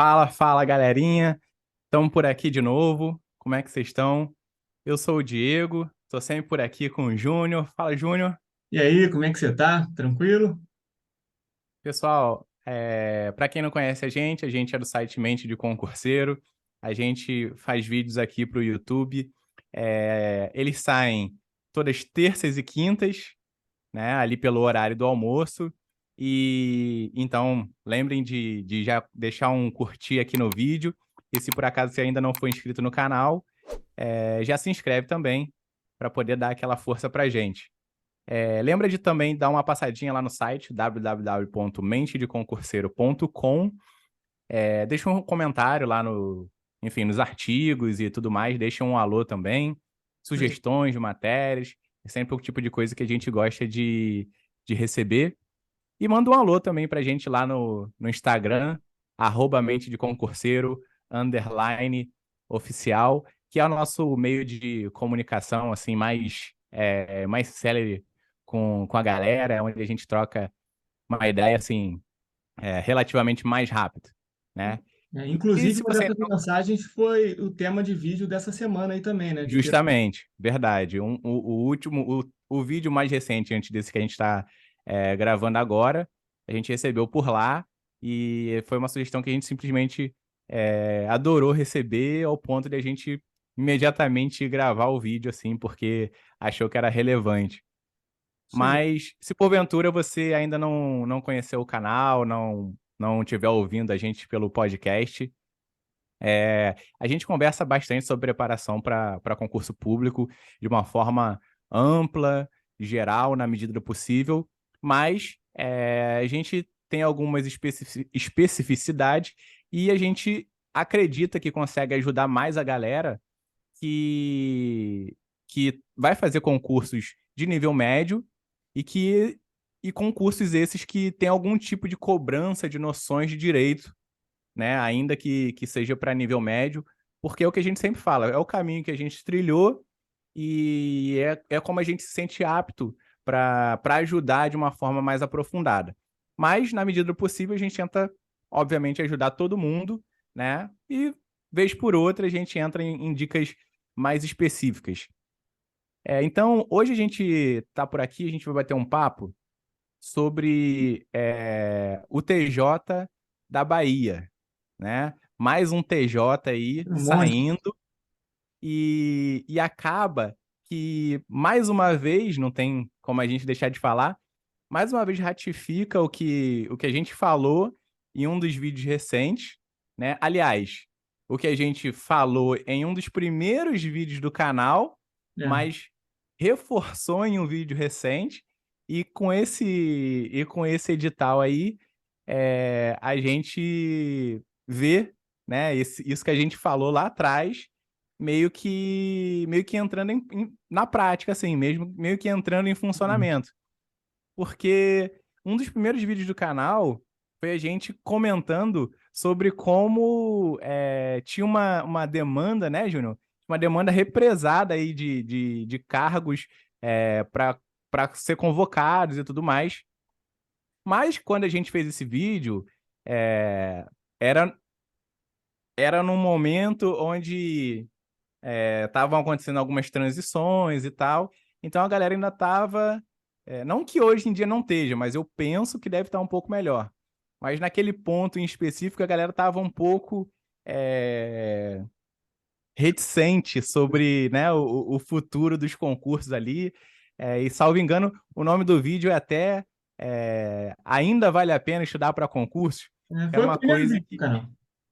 Fala, fala, galerinha. Estamos por aqui de novo. Como é que vocês estão? Eu sou o Diego, estou sempre por aqui com o Júnior. Fala, Júnior. E aí, como é que você tá? Tranquilo? Pessoal, para quem não conhece a gente é do site Mente de Concurseiro. A gente faz vídeos aqui para o YouTube. Eles saem todas terças e quintas, né, ali pelo horário do almoço. E então, lembrem de já deixar um curtir aqui no vídeo. E se por acaso você ainda não for inscrito no canal, já se inscreve também para poder dar aquela força para gente. Lembra de também dar uma passadinha lá no site www.mentedeconcurseiro.com. Deixa um comentário lá enfim, nos artigos e tudo mais. Deixa um alô também, Isso aí. sugestões de matérias. É sempre o tipo de coisa que a gente gosta de receber. E manda um alô também pra gente lá no Instagram, mente de concurseiro, _ oficial, que é o nosso meio de comunicação assim mais célere com a galera, onde a gente troca uma ideia assim relativamente mais rápido, né? E Inclusive, se uma você dessas mensagens foi o tema de vídeo dessa semana aí também, né? justamente, verdade, o último, o vídeo mais recente antes desse que a gente está gravando agora, a gente recebeu por lá e foi uma sugestão que a gente simplesmente adorou receber ao ponto de a gente imediatamente gravar o vídeo assim, porque achou que era relevante. Isso aí. Mas se porventura você ainda não conheceu o canal, não estiver ouvindo a gente pelo podcast, a gente conversa bastante sobre preparação para concurso público de uma forma ampla, geral, na medida do possível, mas a gente tem algumas especificidades e a gente acredita que consegue ajudar mais a galera que, que vai fazer concursos de nível médio e e concursos esses que têm algum tipo de cobrança de noções de direito, né? Ainda que seja para nível médio, porque é o que a gente sempre fala, é o caminho que a gente trilhou e é como a gente se sente apto para ajudar de uma forma mais aprofundada. Mas, na medida do possível, a gente tenta, obviamente, ajudar todo mundo, né? E, vez por outra, a gente entra em dicas mais específicas. Então, hoje a gente está por aqui, a gente vai bater um papo sobre o TJ da Bahia, né? Mais um TJ aí Um monte. saindo e acaba que, mais uma vez, não tem como a gente deixar de falar, mais uma vez ratifica o que a gente falou em um dos vídeos recentes, né? Aliás, o que a gente falou em um dos primeiros vídeos do canal, É. mas reforçou em um vídeo recente, e com esse edital aí, a gente vê, né, isso que a gente falou lá atrás, meio que entrando na prática, assim, mesmo, meio que entrando em funcionamento. Porque um dos primeiros vídeos do canal foi a gente comentando sobre como tinha uma demanda, né, Júnior? Uma demanda represada aí de cargos para ser convocados e tudo mais. Mas quando a gente fez esse vídeo, é, era, era num momento onde estavam acontecendo algumas transições e tal, então a galera ainda estava. Não que hoje em dia não esteja, mas eu penso que deve estar um pouco melhor. Mas naquele ponto em específico, a galera estava um pouco é, reticente sobre, né, o futuro dos concursos ali. E, salvo engano, o nome do vídeo é até Ainda Vale a Pena Estudar para Concursos, que era Foi o uma primeiro coisa vídeo do que. canal.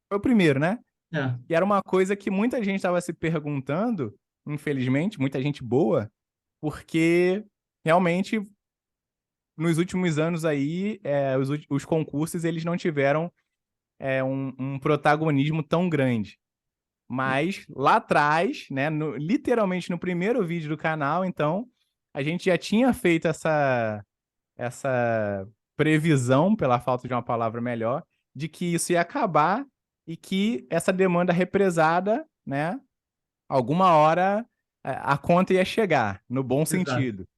Foi o primeiro, né? É. E era uma coisa que muita gente estava se perguntando, infelizmente, muita gente boa, porque realmente nos últimos anos aí os concursos eles não tiveram um protagonismo tão grande. Mas lá atrás, né, literalmente no primeiro vídeo do canal, então, a gente já tinha feito essa previsão, pela falta de uma palavra melhor, de que isso ia acabar e que essa demanda represada, né, alguma hora a conta ia chegar, no bom Exato. sentido.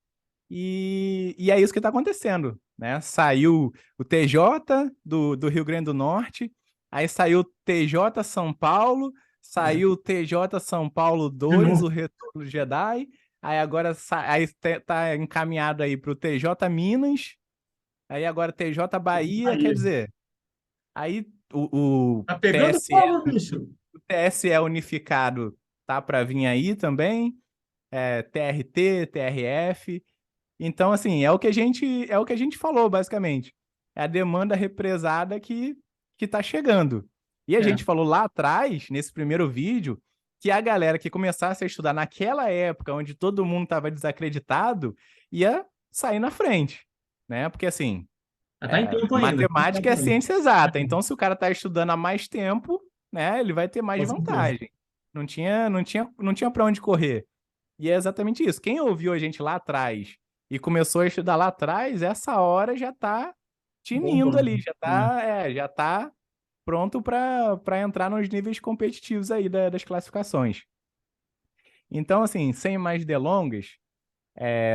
E é isso que está acontecendo, né? Saiu o TJ do Rio Grande do Norte, aí saiu TJ São Paulo, saiu TJ São Paulo De 2, o novo. Retorno do Jedi, aí agora tá encaminhado aí pro TJ Minas, aí agora TJ Bahia, quer Aí. dizer, aí o Tá pegando TSE, fogo, bicho. o TSE unificado tá para vir aí também, TRT, TRF. Então, assim, é o que a gente falou, basicamente. É a demanda represada que tá chegando. E a É. gente falou lá atrás, nesse primeiro vídeo, que a galera que começasse a estudar naquela época, onde todo mundo estava desacreditado, ia sair na frente, né? Porque, assim, Mas tá em tempo ainda. Tá em matemática tempo é ainda. ciência exata. Então, se o cara está estudando há mais tempo, né, ele vai ter mais Com certeza. vantagem. Não tinha para onde correr. E é exatamente isso. Quem ouviu a gente lá atrás e começou a estudar lá atrás, essa hora já tá tinindo ali, Bombando. É. já tá pronto para entrar nos níveis competitivos aí das classificações. Então, assim, sem mais delongas,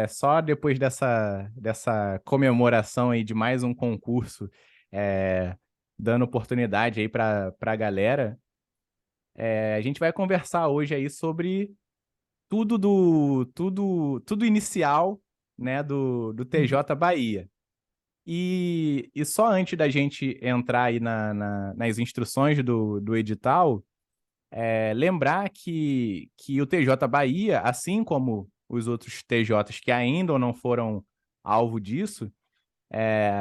só depois dessa comemoração aí de mais um concurso, é, dando oportunidade aí para a galera, a gente vai conversar hoje aí sobre tudo inicial, né, do TJ Bahia. E só antes da gente entrar aí nas instruções do edital, lembrar que o TJ Bahia, assim como os outros TJs que ainda não foram alvo disso,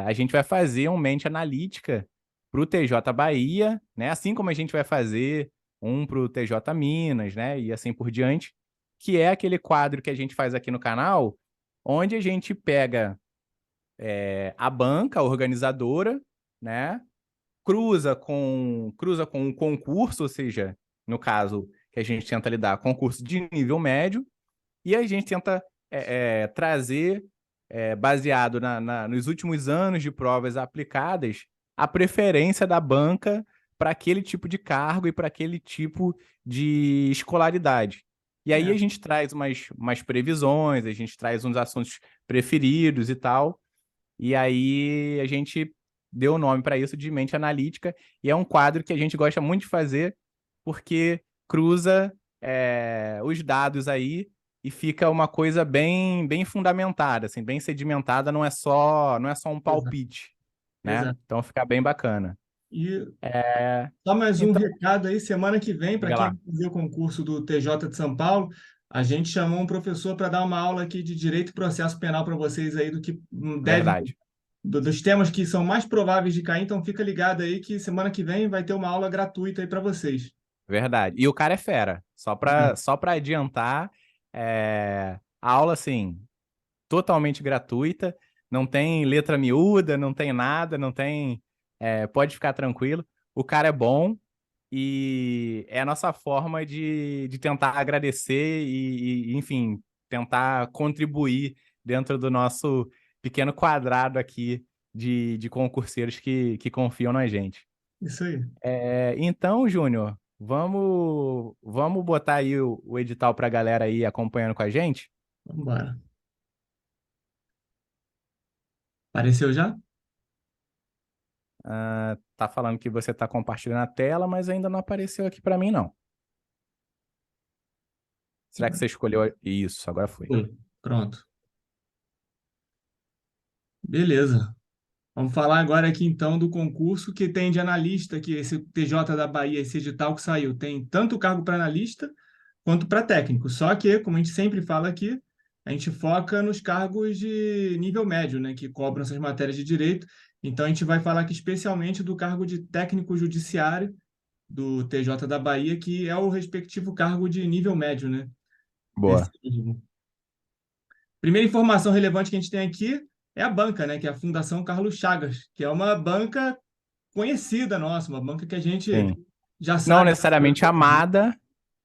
a gente vai fazer uma mente analítica para o TJ Bahia, né? Assim como a gente vai fazer um para o TJ Minas, né? E assim por diante, que é aquele quadro que a gente faz aqui no canal, onde a gente pega a banca organizadora, né? Cruza com um concurso, ou seja, no caso que a gente tenta lidar, concurso de nível médio, e a gente tenta trazer, baseado nos últimos anos de provas aplicadas, a preferência da banca para aquele tipo de cargo e para aquele tipo de escolaridade. E aí É. a gente traz umas previsões, a gente traz uns assuntos preferidos e tal, e aí a gente deu o nome para isso de mente analítica, e é um quadro que a gente gosta muito de fazer, porque cruza os dados aí e fica uma coisa bem, bem fundamentada, assim, bem sedimentada, não é só um Exato. palpite, né? Exato. Então fica bem bacana. E É, só mais um então, recado aí, semana que vem, para diga quem lá. vai fazer o concurso do TJ de São Paulo, a gente chamou um professor para dar uma aula aqui de direito e processo penal para vocês aí do que deve, Verdade, dos temas que são mais prováveis de cair. Então fica ligado aí que semana que vem vai ter uma aula gratuita aí para vocês. verdade. E o cara é fera. Só pra adiantar, a aula, assim, totalmente gratuita, não tem letra miúda, não tem nada, não tem. Pode ficar tranquilo. O cara é bom e é a nossa forma de tentar agradecer enfim, tentar contribuir dentro do nosso pequeno quadrado aqui de concurseiros que confiam na gente. Isso aí. Então, Júnior, vamos botar aí o edital para a galera aí acompanhando com a gente? Vamos embora. Apareceu já? Tá falando que você tá compartilhando a tela, mas ainda não apareceu aqui para mim, não. Será que você escolheu isso? Agora foi. Foi. Pronto. Beleza. Vamos falar agora aqui então do concurso que tem de analista, que esse TJ da Bahia, esse edital que saiu, tem tanto cargo para analista quanto para técnico. Só que, como a gente sempre fala aqui, a gente foca nos cargos de nível médio, né, que cobram essas matérias de direito. Então a gente vai falar aqui especialmente do cargo de técnico judiciário do TJ da Bahia, que é o respectivo cargo de nível médio, né? Desse Boa. mesmo. Primeira informação relevante que a gente tem aqui é a banca, né, que é a Fundação Carlos Chagas, que é uma banca conhecida nossa, uma banca que a gente Sim. já Não sabe, necessariamente amada,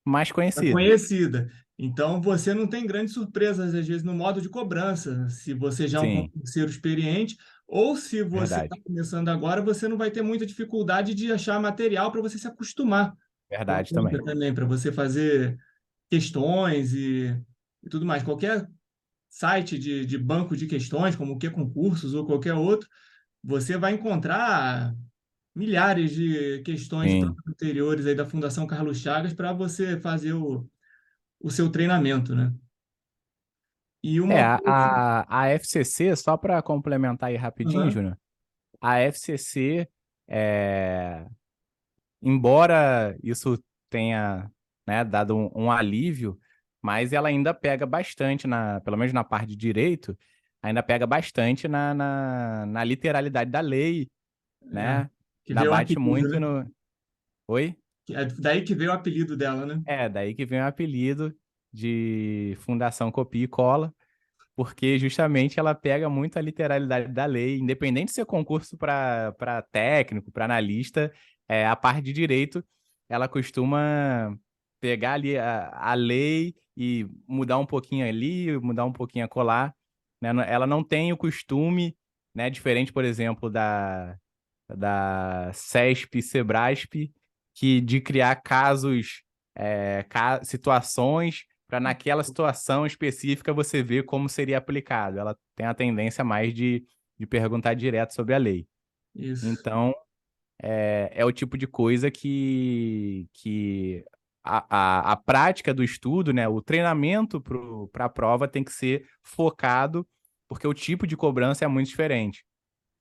mas é conhecida. conhecida. Então, você não tem grandes surpresas, às vezes, no modo de cobrança, se você já é um Sim, concurseiro experiente, ou se você está verdade. começando agora, você não vai ter muita dificuldade de achar material para você se acostumar com a Verdade banca também. também, para você fazer questões e tudo mais. Qualquer site de banco de questões, como o que concursos ou qualquer outro, você vai encontrar milhares de questões Sim. anteriores aí da Fundação Carlos Chagas para você fazer o seu treinamento, né? E É, uma coisa. a FCC, só para complementar aí rapidinho, Aham, Júnior, a FCC, é, embora isso tenha, né, dado um alívio, mas ela ainda pega bastante, pelo menos na parte de direito, ainda pega bastante na literalidade da lei, é, né? que Ainda veio o bate apelido, muito né? no. Oi? É daí que veio o apelido dela, né? É, daí que vem o apelido de Fundação Copia e Cola, porque justamente ela pega muito a literalidade da lei, independente de ser concurso para técnico, para analista, a parte de direito, ela costuma pegar ali a lei e mudar um pouquinho ali, mudar um pouquinho acolá, né? Ela não tem o costume, né, diferente, por exemplo, da CESP e Sebrasp, que de criar casos, situações para naquela situação específica você ver como seria aplicado. Ela tem a tendência mais de perguntar direto sobre a lei. Isso, Então, é o tipo de coisa que a prática do estudo, né, o treinamento para a prova tem que ser focado, porque o tipo de cobrança é muito diferente.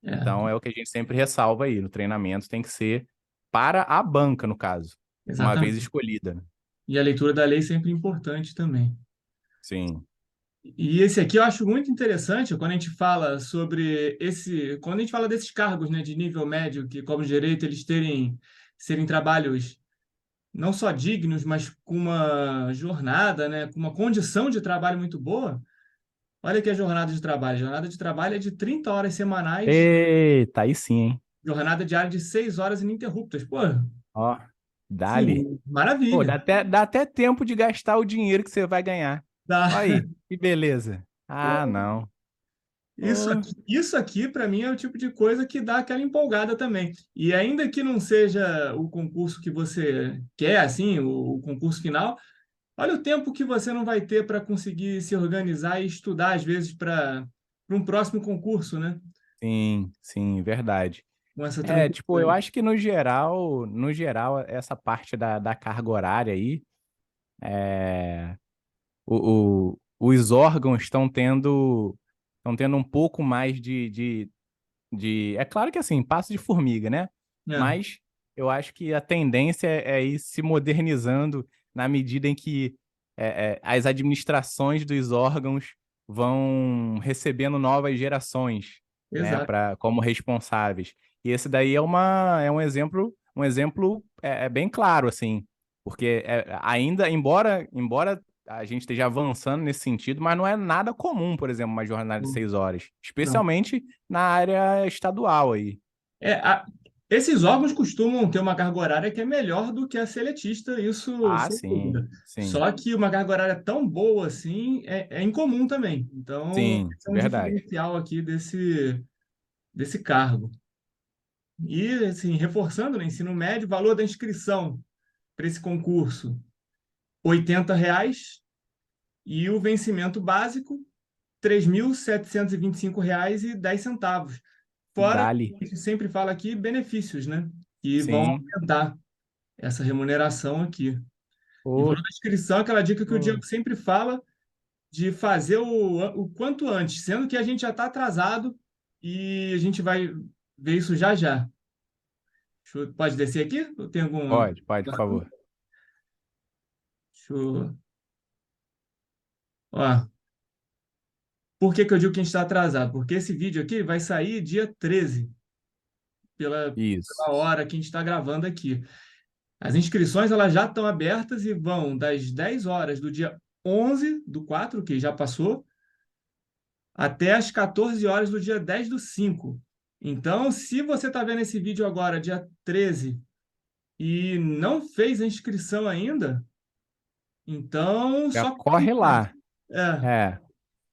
é, Então, é o que a gente sempre ressalva aí, no treinamento tem que ser para a banca, no caso, uma vez exatamente. escolhida, né? E a leitura da lei é sempre importante também. Sim. E esse aqui eu acho muito interessante quando a gente fala sobre quando a gente fala desses cargos, né, de nível médio que cobram direito, eles serem trabalhos não só dignos, mas com uma jornada, né, com uma condição de trabalho muito boa. Olha que a jornada de trabalho. A jornada de trabalho é de 30 horas semanais, Eita, aí sim, hein? jornada diária de 6 horas ininterruptas. Pô, Ó, dá-lhe. sim, Pô, maravilha. dá até tempo de gastar o dinheiro que você vai ganhar. Dá. Olha aí, que beleza. Ah, Pô, não. Pô, isso aqui para mim, é o tipo de coisa que dá aquela empolgada também. E ainda que não seja o concurso que você quer, assim, o concurso final, olha o tempo que você não vai ter para conseguir se organizar e estudar, às vezes, para um próximo concurso, né? sim, sim, verdade. Com essa É, tipo, eu tranquilidade. acho que no geral, essa parte da carga horária aí, é, os órgãos estão tendo um pouco mais É claro que assim, passo de formiga, né? É, Mas eu acho que a tendência é ir se modernizando na medida em que as administrações dos órgãos vão recebendo novas gerações, né, exato. como responsáveis. E esse daí é um exemplo bem claro, assim, porque ainda, embora a gente esteja avançando nesse sentido, mas não é nada comum, por exemplo, uma jornada de 6 horas, Não. especialmente na área estadual aí. É, esses órgãos costumam ter uma carga horária que é melhor do que a seletista, isso Ah, sem sim, dúvida. sim, Só que uma carga horária tão boa assim é incomum também. Então, sim, esse é um verdade. diferencial aqui desse cargo. E, assim, reforçando, no ensino médio, o valor da inscrição para esse concurso, R$ 80, e o vencimento básico, R$ 3.725,10. Fora, Dali, a gente sempre fala aqui, benefícios, né? Que vão sim. aumentar essa remuneração aqui. E Ô, valor da inscrição é aquela dica que o ô, Diego sempre fala de fazer o quanto antes, sendo que a gente já está atrasado e a gente vai ver isso já já. Pode descer aqui? Ou tem alguma? pode, por favor. Deixa eu... Ó, por que que eu digo que a gente está atrasado? Porque esse vídeo aqui vai sair dia 13 pela Isso. hora que a gente está gravando aqui. As inscrições elas já estão abertas e vão das 10 horas do dia 11/4, que já passou, até as 14 horas do dia 10/5. Então, se você está vendo esse vídeo agora, dia 13, e não fez a inscrição ainda, então Já só corre corre lá. lá. É, É.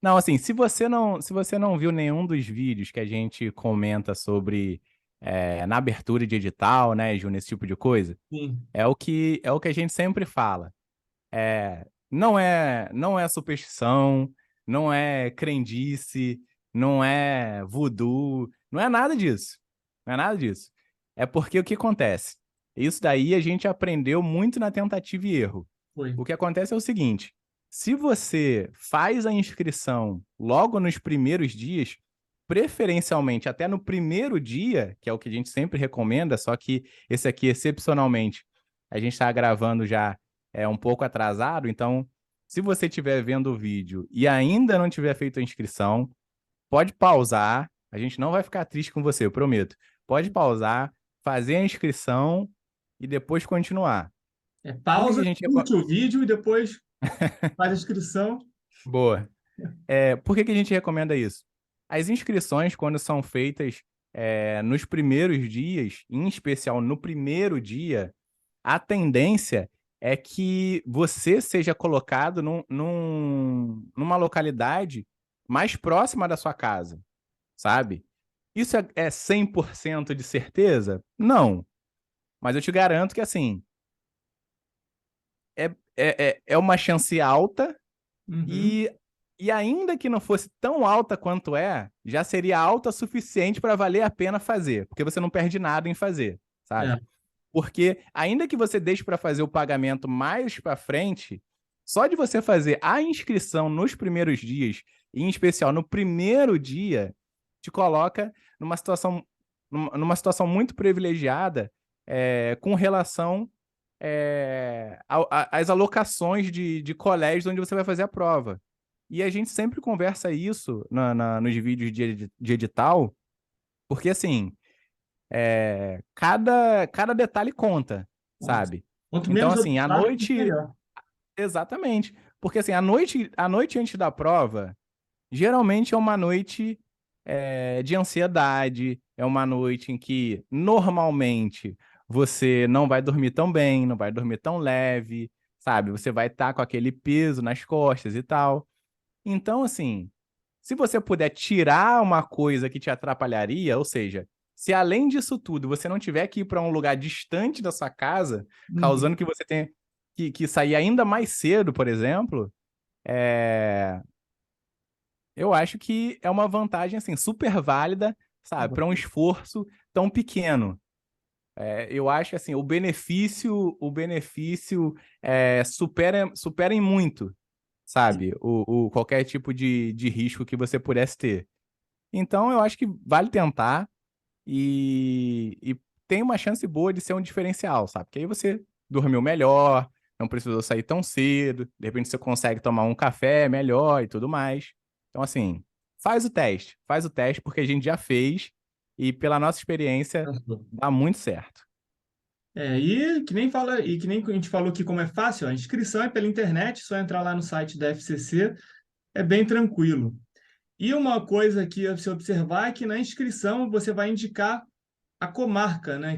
Não, assim, se você não viu nenhum dos vídeos que a gente comenta sobre na abertura de edital, né, Ju, nesse tipo de coisa, sim, é o que a gente sempre fala. Não é superstição, não é crendice, não é voodoo, não é nada disso. Não é nada disso. É porque o que acontece? Isso daí a gente aprendeu muito na tentativa e erro. Foi. O que acontece é o seguinte: se você faz a inscrição logo nos primeiros dias, preferencialmente até no primeiro dia, que é o que a gente sempre recomenda, só que esse aqui, excepcionalmente, a gente está gravando já um pouco atrasado, então, se você estiver vendo o vídeo e ainda não tiver feito a inscrição, pode pausar, a gente não vai ficar triste com você, eu prometo. Pode pausar, fazer a inscrição e depois continuar. Por que que Pausa, a gente... curte o vídeo e depois faz a inscrição. Boa. Por que que a gente recomenda isso? As inscrições, quando são feitas nos primeiros dias, em especial no primeiro dia, a tendência é que você seja colocado numa localidade mais próxima da sua casa, sabe? Isso é 100% de certeza? Não. Mas eu te garanto que, assim, é uma chance alta Uhum. e, e ainda que não fosse tão alta quanto já seria alta o suficiente para valer a pena fazer, porque você não perde nada em fazer, sabe? É. Porque ainda que você deixe para fazer o pagamento mais para frente, só de você fazer a inscrição nos primeiros dias, e em especial no primeiro dia, te coloca numa situação muito privilegiada com relação às alocações de colégios onde você vai fazer a prova. E a gente sempre conversa isso nos vídeos de edital, porque assim, cada detalhe conta, Nossa. sabe? Quanto Então, menos assim, à obstáculos, noite. melhor. Exatamente. Porque assim, a noite antes da prova, geralmente é uma noite de ansiedade, é uma noite em que normalmente você não vai dormir tão bem, não vai dormir tão leve, sabe? Você vai estar com aquele peso nas costas e tal. Então, assim, se você puder tirar uma coisa que te atrapalharia, ou seja, se além disso tudo você não tiver que ir para um lugar distante da sua casa, Uhum. causando que você tenha que sair ainda mais cedo, por exemplo, eu acho que é uma vantagem assim super válida, sabe, para um esforço tão pequeno. Eu acho que assim, o benefício supera em muito, sabe, o qualquer tipo de risco que você pudesse ter. Então, eu acho que vale tentar e tem uma chance boa de ser um diferencial, sabe? Porque aí você dormiu melhor, não precisou sair tão cedo, de repente você consegue tomar um café melhor e tudo mais. Então, assim, faz o teste, porque a gente já fez e pela nossa experiência dá muito certo. E que nem a gente falou aqui como é fácil, a inscrição é pela internet, só entrar lá no site da FCC, é bem tranquilo. E uma coisa que é se observar é que na inscrição você vai indicar a comarca, né,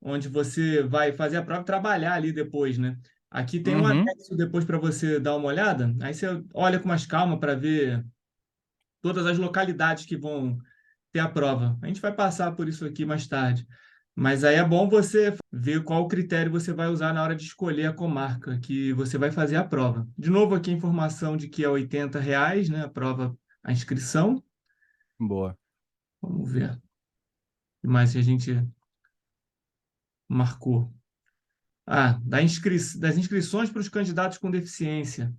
onde você vai fazer a prova e trabalhar ali depois, né? Aqui tem um Uhum, anexo depois para você dar uma olhada, aí você olha com mais calma para ver todas as localidades que vão ter a prova. A gente vai passar por isso aqui mais tarde. Mas aí é bom você ver qual critério você vai usar na hora de escolher a comarca que você vai fazer a prova. De novo, aqui a informação de que é R$ 80, né? A prova, a inscrição. boa. Vamos ver o que mais que a gente marcou. Das inscrições para os candidatos com deficiência.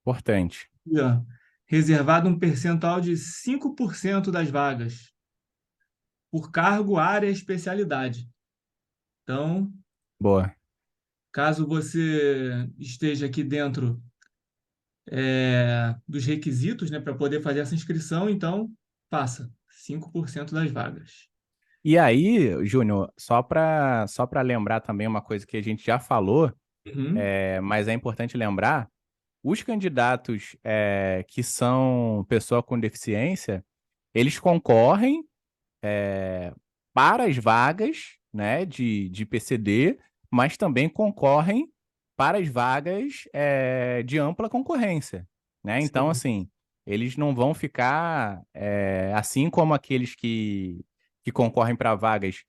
Importante. Aqui, ó, reservado um percentual de 5% das vagas, por cargo, área e especialidade. Então, Boa. caso você esteja aqui dentro dos requisitos, né, para poder fazer essa inscrição, então faça 5% das vagas. E aí, Júnior, só para lembrar também uma coisa que a gente já falou, Uhum. mas é importante lembrar. Os candidatos que são pessoa com deficiência, eles concorrem para as vagas, né, de PCD, mas também concorrem para as vagas de ampla concorrência, né? Então, Sim. assim, eles não vão ficar assim como aqueles que concorrem para vagas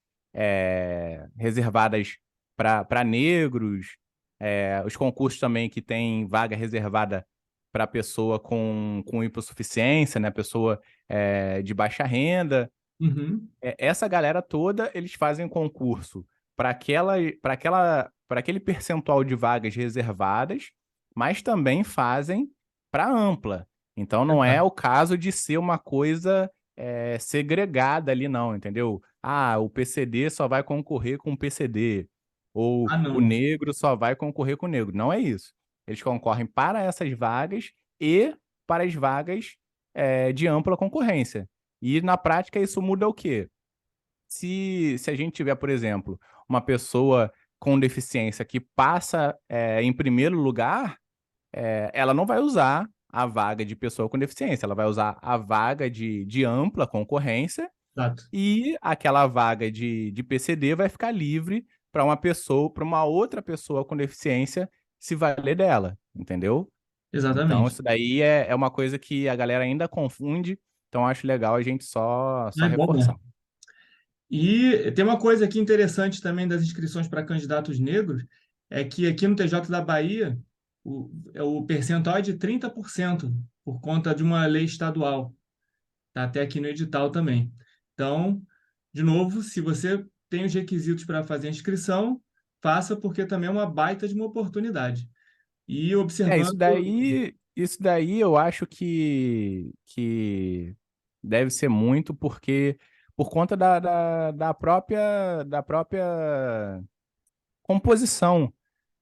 reservadas para negros, os concursos também que tem vaga reservada para pessoa com hipossuficiência, né? Pessoa de baixa renda. Uhum. Essa galera toda, eles fazem concurso para aquele percentual de vagas reservadas, mas também fazem para ampla. Então não é Exato. o caso de ser uma coisa segregada ali, não, entendeu? Ah, o PCD só vai concorrer com o PCD, ou Ah, o não. negro só vai concorrer com o negro. Não é isso. Eles concorrem para essas vagas e para as vagas de ampla concorrência. E na prática isso muda o quê? Se a gente tiver, por exemplo, uma pessoa com deficiência que passa em primeiro lugar, ela não vai usar a vaga de pessoa com deficiência, ela vai usar a vaga de ampla concorrência Exato. e aquela vaga de PCD vai ficar livre para uma pessoa, para uma outra pessoa com deficiência se valer dela, entendeu? Então, Exatamente. isso daí é uma coisa que a galera ainda confunde, então acho legal a gente só É bom, reforçar. né? E tem uma coisa aqui interessante também das inscrições para candidatos negros, é que aqui no TJ da Bahia, o percentual é de 30% por conta de uma lei estadual. Tá até aqui no edital também. Então, de novo, se você tem os requisitos para fazer a inscrição, faça, porque também é uma baita de uma oportunidade. E Isso observando. isso daí eu acho que deve ser muito porque por conta da própria composição,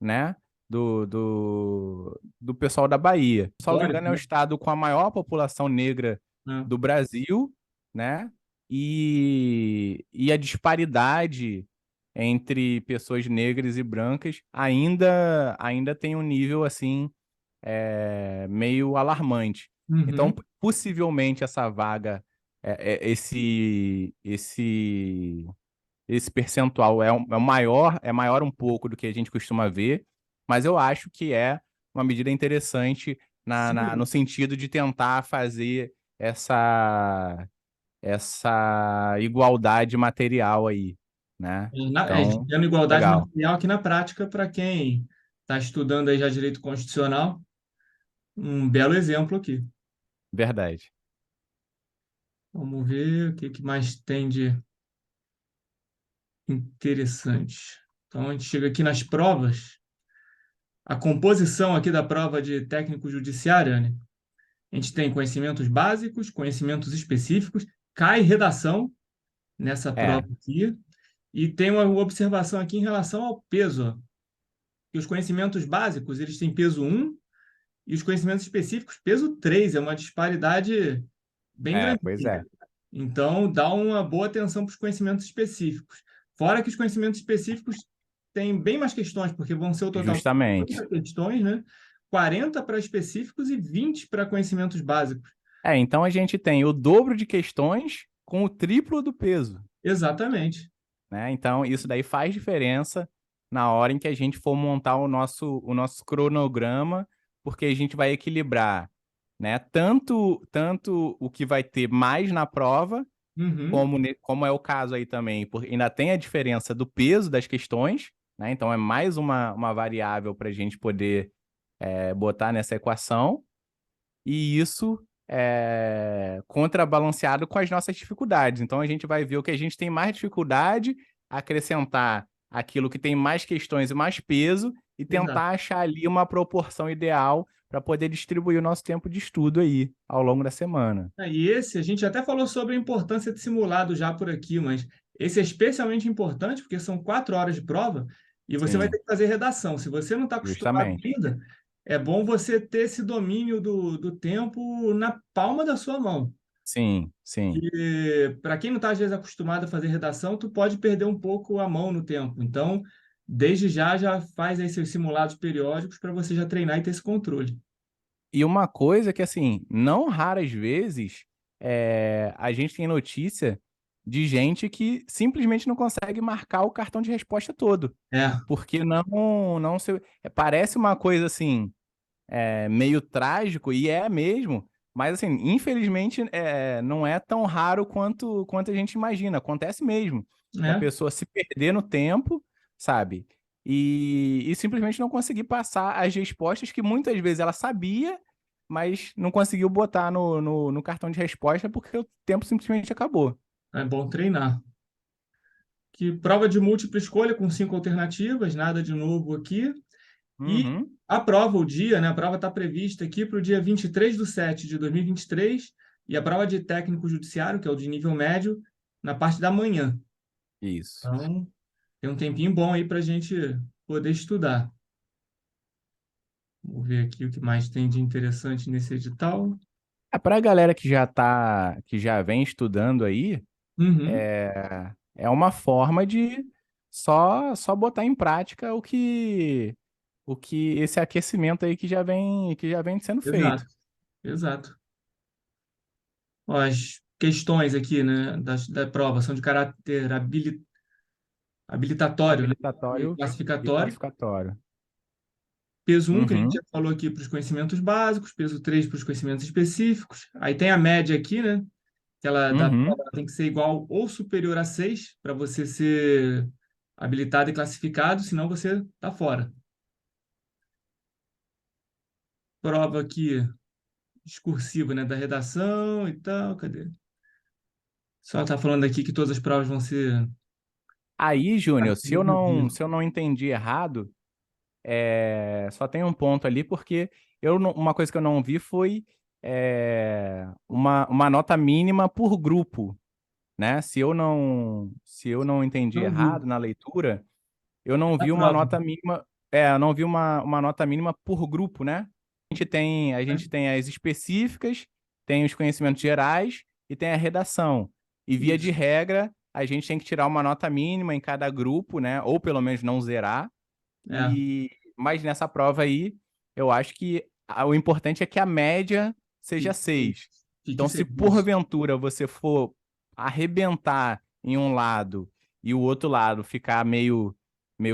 né, do pessoal da Bahia. Salvo Histórico, engano, é o né? estado com a maior população negra É. do Brasil, né? E a disparidade entre pessoas negras e brancas ainda tem um nível assim meio alarmante. Então, Uhum. possivelmente essa vaga, esse percentual é maior um pouco do que a gente costuma ver, mas eu acho que é uma medida interessante no Sim, sentido de tentar fazer essa, essa igualdade material aí, né? Então, gerando igualdade legal, material aqui na prática para quem está estudando aí já direito constitucional, um belo exemplo aqui. verdade. Vamos ver o que que mais tem de interessante. Então, a gente chega aqui nas provas. A composição aqui da prova de técnico judiciário, né? A gente tem conhecimentos básicos, conhecimentos específicos, cai redação nessa É, prova aqui, e tem uma observação aqui em relação ao peso, ó, que os conhecimentos básicos, eles têm peso 1 e os conhecimentos específicos peso 3, é uma disparidade bem grande. pois é, Então, dá uma boa atenção para os conhecimentos específicos. Fora que os conhecimentos específicos têm bem mais questões, porque vão ser o total de justamente. 50 questões, né? 40 para específicos e 20 para conhecimentos básicos. Então a gente tem o dobro de questões com o triplo do peso, Exatamente. né? Então isso daí faz diferença na hora em que a gente for montar o nosso cronograma, porque a gente vai equilibrar, né? Tanto o que vai ter mais na prova, Uhum. como é o caso aí também, porque ainda tem a diferença do peso das questões, né? Então é mais uma variável para a gente poder botar nessa equação. E isso contrabalanceado com as nossas dificuldades. Então a gente vai ver o que a gente tem mais dificuldade, acrescentar aquilo que tem mais questões e mais peso e Exato. tentar achar ali uma proporção ideal para poder distribuir o nosso tempo de estudo aí ao longo da semana. E esse, a gente até falou sobre a importância de simulado já por aqui, mas esse é especialmente importante porque são 4 horas de prova e você vai ter Sim, que fazer redação. Se você não está acostumado justamente. ainda, é bom você ter esse domínio do tempo na palma da sua mão. Sim, sim. E para quem não está, às vezes, acostumado a fazer redação, tu pode perder um pouco a mão no tempo. Então, desde já faz aí seus simulados periódicos para você já treinar e ter esse controle. E uma coisa que, assim, não raras vezes, a gente tem notícia de gente que simplesmente não consegue marcar o cartão de resposta todo. É, Porque não se, parece uma coisa, assim, meio trágico, e é mesmo, mas, assim, infelizmente, não é tão raro quanto a gente imagina. Acontece mesmo. Da né? pessoa se perder no tempo, sabe? E simplesmente não conseguir passar as respostas que muitas vezes ela sabia, mas não conseguiu botar no cartão de resposta porque o tempo simplesmente acabou. É bom treinar. Que prova de múltipla escolha com 5 alternativas, nada de novo aqui. E Uhum. a prova, o dia, né? A prova está prevista aqui para o dia 23/7/2023 e a prova de técnico judiciário, que é o de nível médio, na parte da manhã. Isso. Então, tem um tempinho bom aí para a gente poder estudar. Vou ver aqui o que mais tem de interessante nesse edital. Para a galera que já vem estudando aí, Uhum, é uma forma de só botar em prática o que esse aquecimento aí que já vem sendo feito. exato, exato. Ó, as questões aqui, né, da prova são de caráter habilitatório, né, e Habilitatório e classificatório. classificatório. Peso 1, que a gente já Uhum, falou aqui para os conhecimentos básicos, peso 3 para os conhecimentos específicos. Aí tem a média aqui, né? Que ela da uhum. prova ela tem que ser igual ou superior a 6 para você ser habilitado e classificado, senão você tá fora. Prova aqui discursiva, né, da redação e tal, cadê? Só tá falando aqui que todas as provas vão ser Aí, Júnior, no mesmo dia. se eu não entendi errado, só tem um ponto ali, porque uma coisa que eu não vi foi uma nota mínima por grupo, né? Se eu não entendi Não vi. errado na leitura, eu não A vi uma prova, nota mínima, eu não vi uma nota mínima por grupo, né? A né? gente tem as específicas, tem os conhecimentos gerais e tem a redação. E via de Isso. regra, a gente tem que tirar uma nota mínima em cada grupo, né? Ou pelo menos não zerar. É, E mas nessa prova aí, eu acho que o importante é que a média seja fique, 6. fique Então, se sem isso. porventura você for arrebentar em um lado e o outro lado ficar meio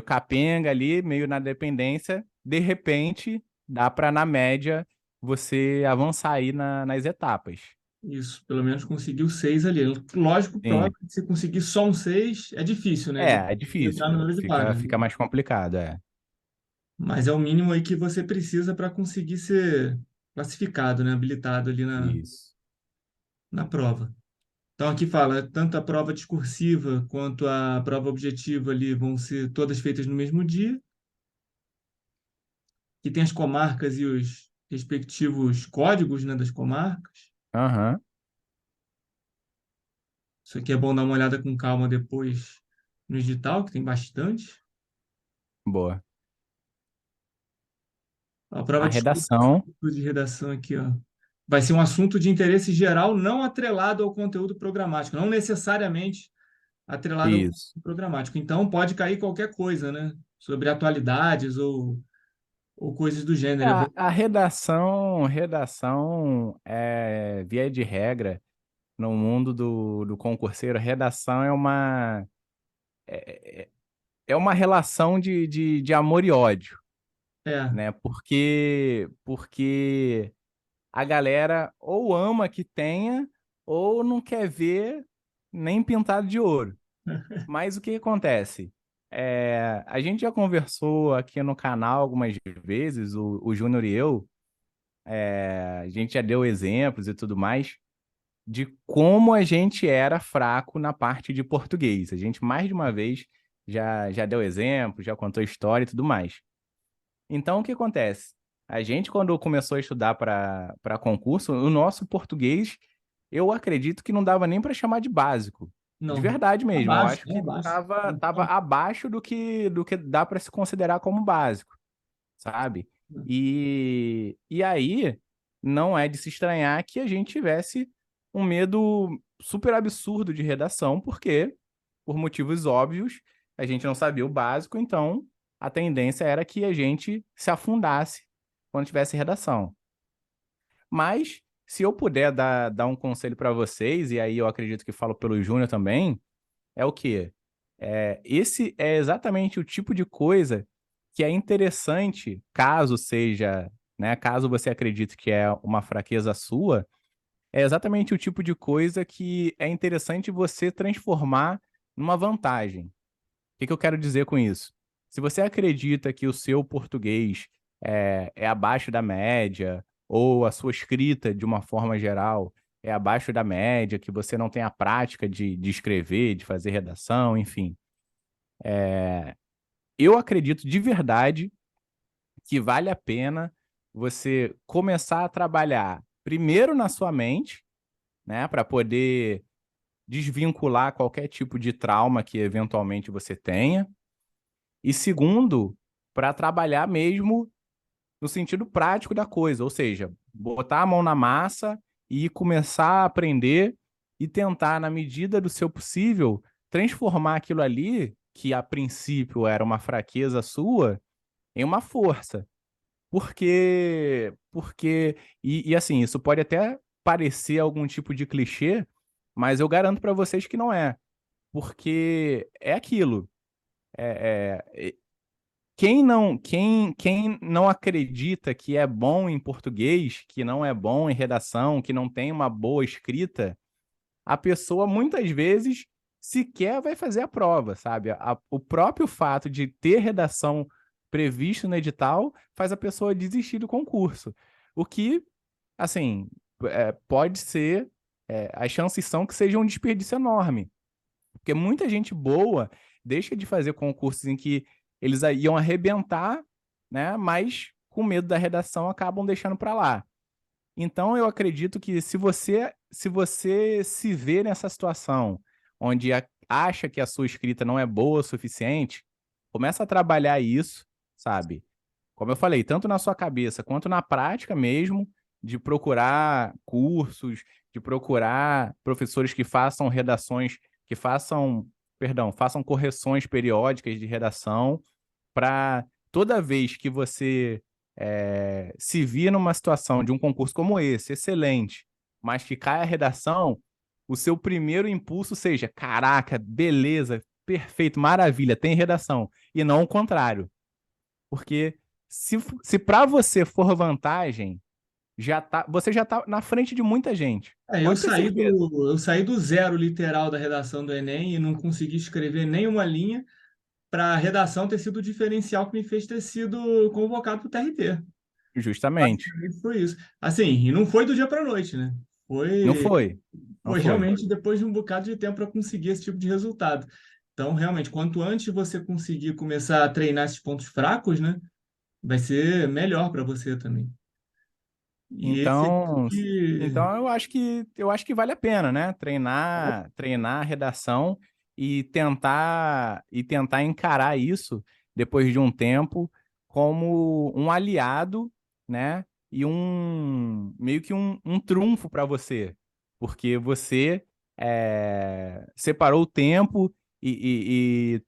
capenga ali, meio na dependência, de repente dá para na média você avançar aí nas etapas. Isso, pelo menos conseguiu 6 ali. Lógico, prova Sim. que se conseguir só um 6 é difícil, né? É De entrar no difícil. número de vagas. Fica mais complicado, é. Mas é o mínimo aí que você precisa para conseguir ser classificado, né? Habilitado ali Isso. na prova. Então aqui fala, tanto a prova discursiva quanto a prova objetiva ali vão ser todas feitas no mesmo dia, que tem as comarcas e os respectivos códigos, né, das comarcas. Aham. Isso aqui é bom dar uma olhada com calma depois no edital, que tem bastante. Boa. A A prova redação. de redação aqui, ó. Vai ser um assunto de interesse geral não atrelado ao conteúdo programático, não necessariamente atrelado ao Isso. conteúdo programático. Então, pode cair qualquer coisa, né? Sobre atualidades ou coisas do gênero. É bom. A redação é, via de regra, no mundo do concurseiro, redação é uma relação de amor e ódio, É, né? Porque a galera ou ama que tenha, ou não quer ver nem pintado de ouro. Mas o que acontece? A gente já conversou aqui no canal algumas vezes, o Júnior e eu, a gente já deu exemplos e tudo mais de como a gente era fraco na parte de português. A gente mais de uma vez já deu exemplo, já contou história e tudo mais. Então, o que acontece? A gente, quando começou a estudar para concurso, o nosso português, eu acredito que não dava nem para chamar de básico. De não. verdade mesmo. Eu Abaixo, acho é que abaixo. tava abaixo do que dá para se considerar como básico, sabe? E aí, não é de se estranhar que a gente tivesse um medo super absurdo de redação, porque, por motivos óbvios, a gente não sabia o básico, então a tendência era que a gente se afundasse quando tivesse redação. Mas, se eu puder dar um conselho para vocês, e aí eu acredito que falo pelo Júnior também, é o quê? Esse é exatamente o tipo de coisa que é interessante, caso seja, né, caso você acredite que é uma fraqueza sua, é exatamente o tipo de coisa que é interessante você transformar numa vantagem. O que que eu quero dizer com isso? Se você acredita que o seu português é abaixo da média, ou a sua escrita, de uma forma geral, é abaixo da média, que você não tem a prática de escrever, de fazer redação, enfim. Eu acredito de verdade que vale a pena você começar a trabalhar primeiro na sua mente, né, para poder desvincular qualquer tipo de trauma que eventualmente você tenha. E segundo, para trabalhar mesmo no sentido prático da coisa, ou seja, botar a mão na massa e começar a aprender e tentar, na medida do seu possível, transformar aquilo ali, que a princípio era uma fraqueza sua, em uma força. Porque assim, isso pode até parecer algum tipo de clichê, mas eu garanto para vocês que não é. Porque é aquilo. Quem não acredita que é bom em português, que não é bom em redação, que não tem uma boa escrita, a pessoa muitas vezes sequer vai fazer a prova, sabe? O próprio fato de ter redação previsto no edital faz a pessoa desistir do concurso. O que, assim, pode ser, as chances são que seja um desperdício enorme. Porque muita gente boa deixa de fazer concursos em que eles iam arrebentar, né? Mas com medo da redação acabam deixando para lá. Então eu acredito que se você se vê nessa situação onde acha que a sua escrita não é boa o suficiente, começa a trabalhar isso, sabe? Como eu falei, tanto na sua cabeça quanto na prática mesmo, de procurar cursos, de procurar professores que façam redações, que façam, perdão, façam correções periódicas de redação, para toda vez que você se vir numa situação de um concurso como esse, excelente, mas que cai a redação, o seu primeiro impulso seja: caraca, beleza, perfeito, maravilha, tem redação. E não o contrário. Porque se para você for vantagem, você já tá na frente de muita gente. Eu Pode ter saí certeza. eu saí do zero literal da redação do Enem e não consegui escrever nenhuma linha para a redação ter sido o diferencial que me fez ter sido convocado para o TRT. Justamente. Basicamente foi isso. Assim, e não foi do dia para a noite, né? Não Foi, foi. Não foi foi. realmente depois de um bocado de tempo para conseguir esse tipo de resultado. Então, realmente, quanto antes você conseguir começar a treinar esses pontos fracos, né, vai ser melhor para você também. E esse Então, aqui, então eu acho que vale a pena, né? Treinar a redação e tentar encarar isso depois de um tempo como um aliado, né? E meio que um trunfo para você, porque você separou o tempo e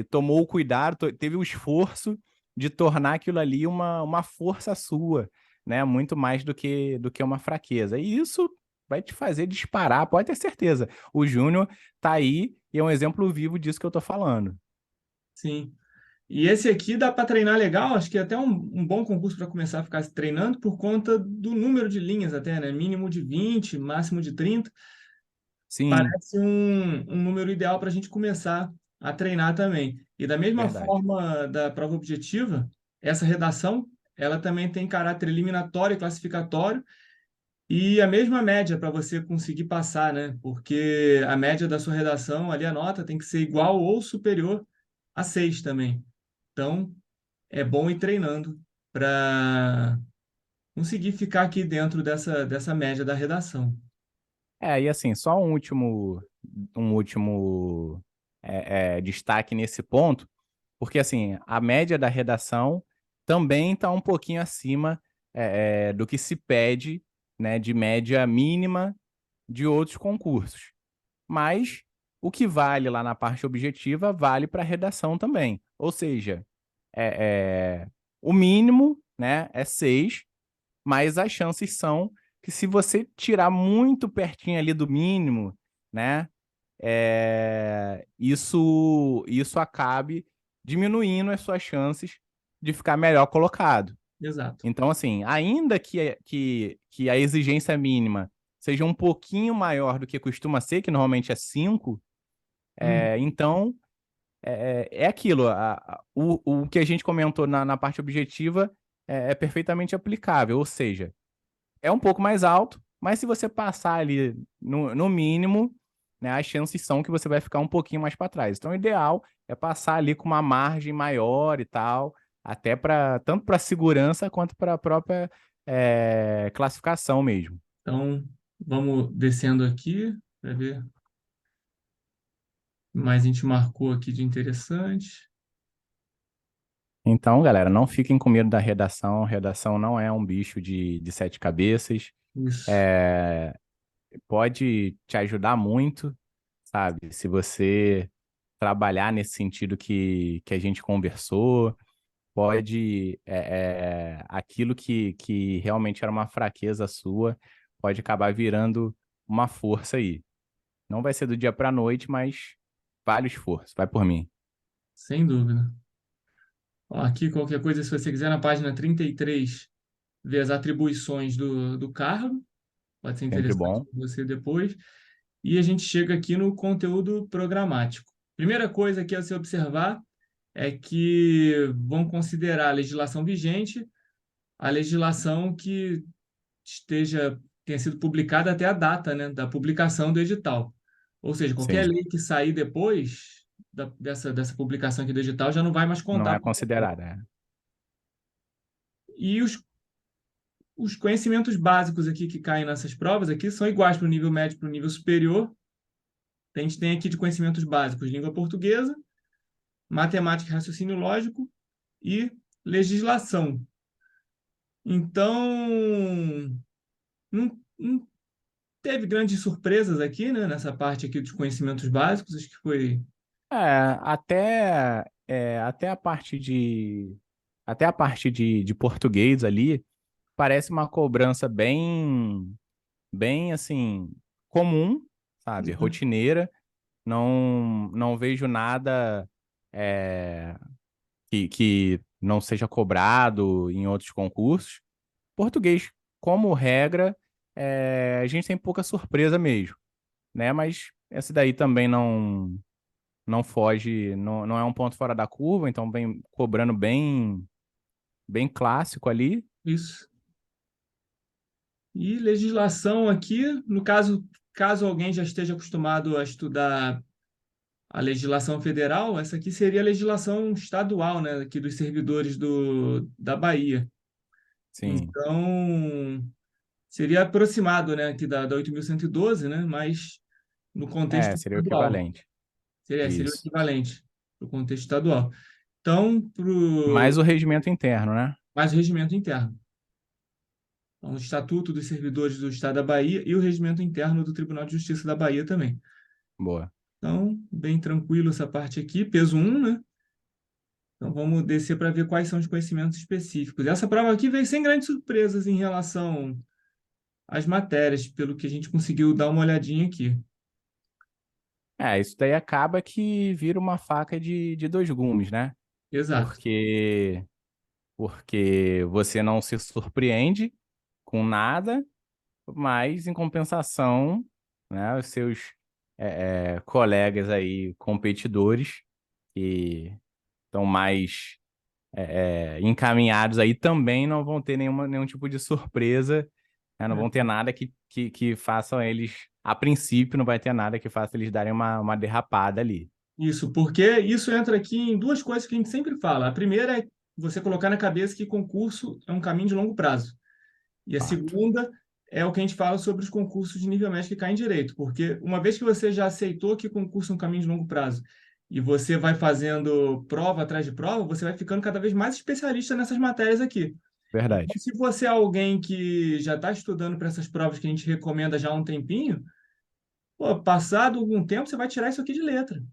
tomou o cuidado, teve o esforço de tornar aquilo ali uma força sua, né? Muito mais do que uma fraqueza. E isso vai te fazer disparar, pode ter certeza. O Júnior tá aí e é um exemplo vivo disso que eu tô falando. sim. E esse aqui dá para treinar legal, acho que é até um bom concurso para começar a ficar se treinando por conta do número de linhas até, né? Mínimo de 20, máximo de 30. Sim, Parece um número ideal para a gente começar a treinar também. E da mesma verdade. forma da prova objetiva, essa redação, ela também tem caráter eliminatório e classificatório e a mesma média para você conseguir passar, né? Porque a média da sua redação, ali a nota tem que ser igual ou superior a 6 também. Então, é bom ir treinando para conseguir ficar aqui dentro dessa média da redação. E assim, só um último destaque nesse ponto, porque assim, a média da redação também está um pouquinho acima do que se pede, né, de média mínima de outros concursos. Mas o que vale lá na parte objetiva vale para a redação também. Ou seja, é, é, o mínimo, né, é 6, mas as chances são que se você tirar muito pertinho ali do mínimo, né, isso acabe diminuindo as suas chances de ficar melhor colocado. Exato. Então, assim, ainda que a exigência mínima seja um pouquinho maior do que costuma ser, que normalmente é 5, Hum, então é aquilo. O que a gente comentou na parte objetiva é perfeitamente aplicável, ou seja, é um pouco mais alto, Mas se você passar ali no mínimo, né, as chances são que você vai ficar um pouquinho mais para trás. Então, o ideal é passar ali com uma margem maior e tal, até para tanto para segurança quanto para a própria classificação mesmo. Então, vamos descendo aqui para ver o que mais a gente marcou aqui de interessante. Então, galera, não fiquem com medo da redação. Redação não é um bicho de sete cabeças. Isso. É, pode te ajudar muito, sabe? Se você trabalhar nesse sentido que a gente conversou, pode, aquilo que realmente era uma fraqueza sua, pode acabar virando uma força aí. Não vai ser do dia para a noite, mas vale o esforço, vai por mim. Sem dúvida. Ó, aqui, qualquer coisa, se você quiser, na página 33, ver as atribuições do cargo. Pode ser Sempre interessante bom. para você depois. E a gente chega aqui no conteúdo programático. Primeira coisa que é se observar é que vão considerar a legislação vigente, a legislação que tenha sido publicada até a data, né, da publicação do edital. Ou seja, qualquer Sim, lei que sair depois dessa publicação aqui do edital já não vai mais não contar é para a prova. considerada. E os conhecimentos básicos aqui que caem nessas provas aqui são iguais para o nível médio e para o nível superior. A gente tem aqui de conhecimentos básicos língua portuguesa, matemática e raciocínio lógico e legislação. Então, não teve grandes surpresas aqui, né, nessa parte aqui dos conhecimentos básicos, acho que foi É, até a parte de português ali parece uma cobrança bem assim comum, sabe? Rotineira. Não vejo nada é, que não seja cobrado em outros concursos. Português, como regra, a gente tem pouca surpresa mesmo, né? Mas essa daí também não foge, não é um ponto fora da curva, então vem cobrando bem clássico ali. isso. E legislação aqui, no caso alguém já esteja acostumado a estudar a legislação federal, essa aqui seria a legislação estadual, né, aqui dos servidores da Bahia. Sim, Então, seria aproximado, né, aqui da 8.112, né, mas no contexto seria o estadual. equivalente. Seria o Isso. equivalente para o contexto estadual. Então, Mais o regimento interno, né? mais o regimento interno. Então, o Estatuto dos Servidores do Estado da Bahia e o regimento interno do Tribunal de Justiça da Bahia também. Boa. Então, bem tranquilo essa parte aqui, peso 1, né? Então, vamos descer para ver quais são os conhecimentos específicos. Essa prova aqui veio sem grandes surpresas em relação às matérias, pelo que a gente conseguiu dar uma olhadinha aqui. Isso daí acaba que vira uma faca de dois gumes, né? Exato. Porque, porque você não se surpreende com nada, mas em compensação, né, os seus colegas aí, competidores, que estão mais encaminhados aí, também não vão ter nenhum tipo de surpresa, né? Não vão ter nada que façam eles, a princípio, não vai ter nada que faça eles darem uma derrapada ali. Isso, porque isso entra aqui em duas coisas que a gente sempre fala. A primeira é você colocar na cabeça que concurso é um caminho de longo prazo. E a Fato. segunda é o que a gente fala sobre os concursos de nível médio que caem em direito, porque uma vez que você já aceitou que concurso é um caminho de longo prazo e você vai fazendo prova atrás de prova, você vai ficando cada vez mais especialista nessas matérias aqui. Então, Verdade. se você é alguém que já está estudando para essas provas que a gente recomenda já há um tempinho, pô, passado algum tempo você vai tirar isso aqui de letra.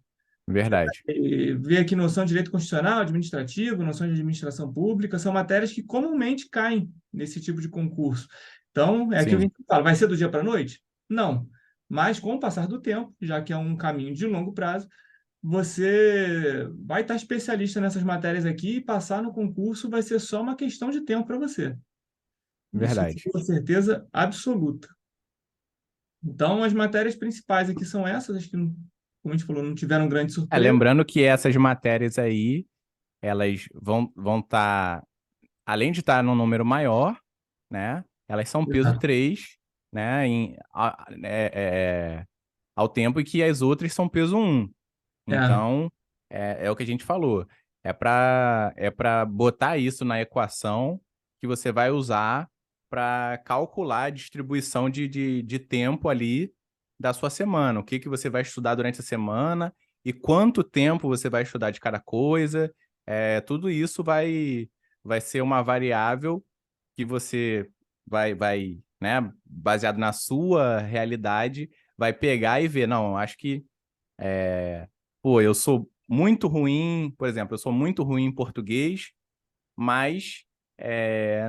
Verdade. E ver aqui noção de direito constitucional, administrativo, noção de administração pública, são matérias que comumente caem nesse tipo de concurso. Então, é aquilo que a Sim, gente fala, vai ser do dia para a noite? Não. Mas com o passar do tempo, já que é um caminho de longo prazo, você vai estar especialista nessas matérias aqui e passar no concurso vai ser só uma questão de tempo para você. Isso verdade. com certeza absoluta. Então, as matérias principais aqui são essas, acho que, como a gente falou, não tiveram grande surpresa. Lembrando que essas matérias aí, elas vão estar, além de estar num número maior, né? Elas são peso Exato. 3, né, ao tempo em que as outras são peso um. É, Então, é o que a gente falou. É para botar isso na equação que você vai usar para calcular a distribuição de tempo ali da sua semana. O que que você vai estudar durante a semana e quanto tempo você vai estudar de cada coisa. Tudo isso vai ser uma variável que você vai, né, baseado na sua realidade, vai pegar e ver, não, acho que pô, eu sou muito ruim, por exemplo, eu sou muito ruim em português, mas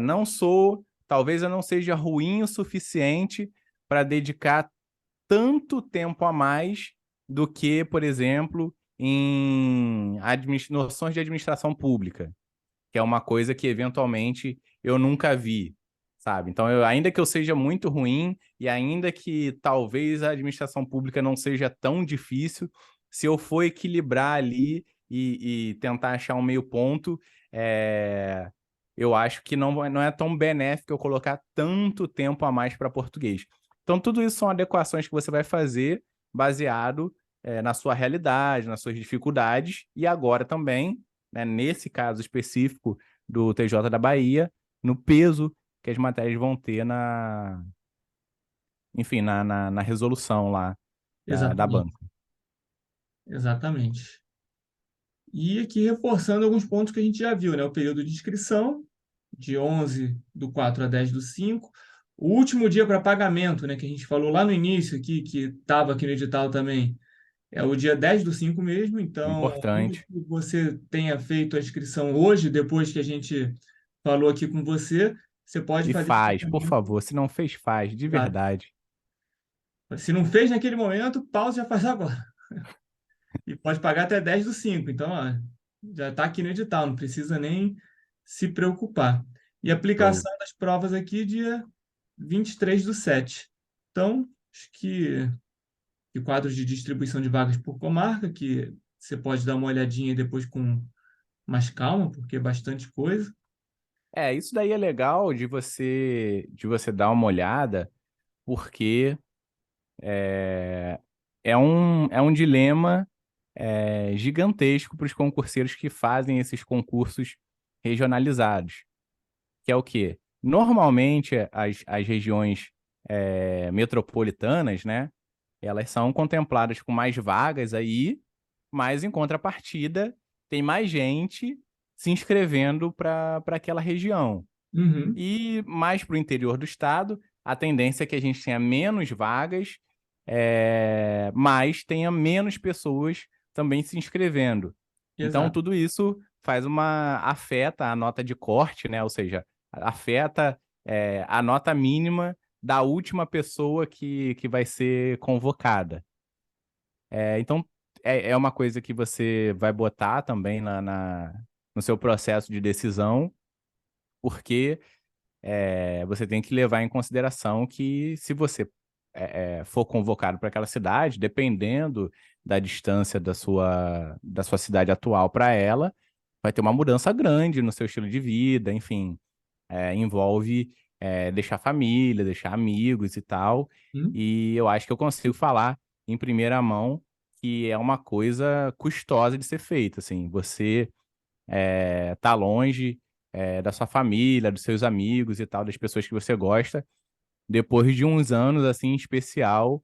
não sou, talvez eu não seja ruim o suficiente para dedicar tanto tempo a mais do que, por exemplo, em noções de administração pública, que é uma coisa que eventualmente eu nunca vi, sabe? Então, ainda que eu seja muito ruim e ainda que talvez a administração pública não seja tão difícil, se eu for equilibrar ali e tentar achar um meio ponto, eu acho que não é tão benéfico eu colocar tanto tempo a mais para português. Então, tudo isso são adequações que você vai fazer baseado na sua realidade, nas suas dificuldades, e agora também, né, nesse caso específico do TJ da Bahia, no peso que as matérias vão ter enfim, na resolução lá da exatamente, banca. exatamente. E aqui reforçando alguns pontos que a gente já viu, né? O período de inscrição, de 11/4 a 10/5. O último dia para pagamento, né? Que a gente falou lá no início aqui, que estava aqui no edital também, é o dia 10/5 mesmo. Então, ainda Importante. que você tenha feito a inscrição hoje, depois que a gente falou aqui com você, você pode E fazer esse faz, por pagamento. favor. Se não fez, faz, de Exato. verdade. Se não fez naquele momento, pausa e já faz agora. E pode pagar até 10/5. Então, ó, já está aqui no edital, não precisa nem se preocupar. E Show. aplicação das provas aqui, dia 23/7. Então, acho que quadros de distribuição de vagas por comarca, que você pode dar uma olhadinha depois com mais calma, porque é bastante coisa. Isso daí é legal de você dar uma olhada, porque é, é um dilema gigantesco para os concurseiros que fazem esses concursos regionalizados, que é o quê? Normalmente, as regiões metropolitanas, né, elas são contempladas com mais vagas aí, mas em contrapartida, tem mais gente se inscrevendo para aquela região. Uhum, E mais para o interior do estado, a tendência é que a gente tenha menos vagas, mas tenha menos pessoas também se inscrevendo. Então, exato. tudo isso afeta a nota de corte, né? Ou seja, afeta a nota mínima da última pessoa que vai ser convocada. Então, é uma coisa que você vai botar também no seu processo de decisão, porque você tem que levar em consideração que se você for convocado para aquela cidade, dependendo da distância da sua cidade atual para ela, vai ter uma mudança grande no seu estilo de vida, enfim, envolve deixar família, deixar amigos e tal. Hum, E eu acho que eu consigo falar em primeira mão que é uma coisa custosa de ser feita, assim, você tá longe da sua família, dos seus amigos e tal, das pessoas que você gosta, depois de uns anos assim em especial,